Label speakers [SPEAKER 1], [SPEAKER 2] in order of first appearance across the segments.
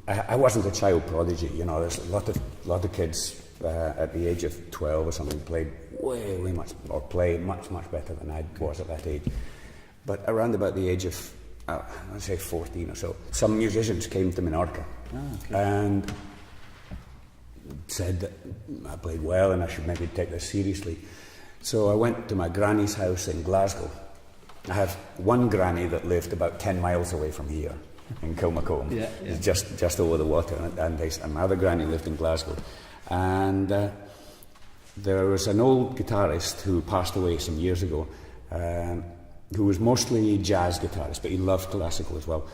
[SPEAKER 1] I wasn't a child prodigy, you know. There's a lot of kids at the age of 12 or something played way much, or play much better than I was at that age. But around about the age of, I'd say 14 or so, some musicians came to Menorca and said that I played well and I should maybe take this seriously. So I went to my granny's house in Glasgow. I have one granny that lived about 10 miles away from here, in Kilmacombe, just over the water, and my other granny lived in Glasgow. And there was an old guitarist who passed away some years ago, who was mostly jazz guitarist, but he loved classical as well,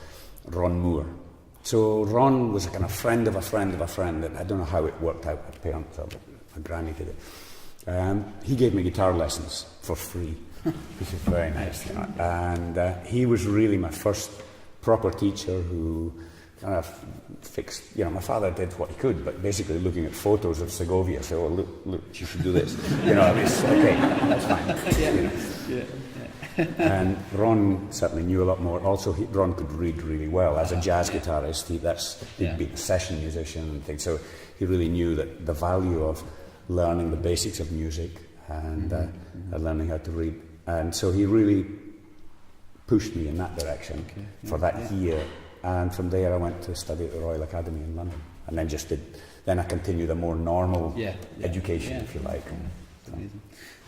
[SPEAKER 1] Ron Moore. So Ron was a kind of friend of a friend of a friend, and I don't know how it worked out, my parents or my granny did it. He gave me guitar lessons for free, which is very nice, you know. And he was really my first proper teacher who kind of fixed, you know, my father did what he could, but basically looking at photos of Segovia, so, oh, look, you should do this. You know, I mean, it's okay, that's fine. You know. And Ron certainly knew a lot more. Also, Ron could read really well. As a jazz guitarist, he'd been a session musician and things, so he really knew that the value of learning the basics of music and learning how to read. And so he really pushed me in that direction for that year. And from there I went to study at the Royal Academy in London, and then I continued a more normal education, if you like.
[SPEAKER 2] Amazing.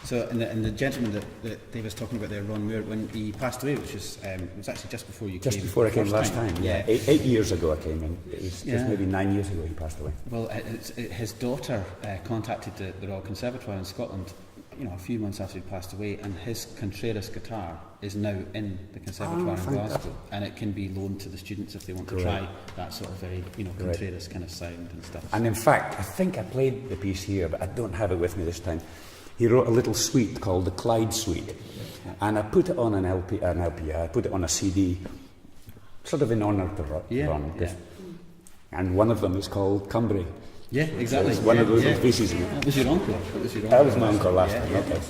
[SPEAKER 2] So, and the gentleman that Dave was talking about there, Ron Moore, when he passed away, which was actually just before you came.
[SPEAKER 1] Just before I came last time, yeah. 8 years ago I came in. It was just maybe 9 years ago he passed away.
[SPEAKER 2] Well, his daughter contacted the Royal Conservatoire in Scotland, you know, a few months after he passed away, and his Contreras guitar is now in the Conservatoire in Glasgow, and it can be loaned to the students if they want to try that sort of very, you know, Contreras kind of sound and stuff.
[SPEAKER 1] And in fact, I think I played the piece here, but I don't have it with me this time. He wrote a little suite called the Clyde Suite, and I put it on I put it on a CD, sort of in honour to Ron. And one of them is called Cumbria.
[SPEAKER 2] Yeah, exactly.
[SPEAKER 1] So it's one of those pieces.
[SPEAKER 2] That was your uncle.
[SPEAKER 1] That was my uncle last time. Okay.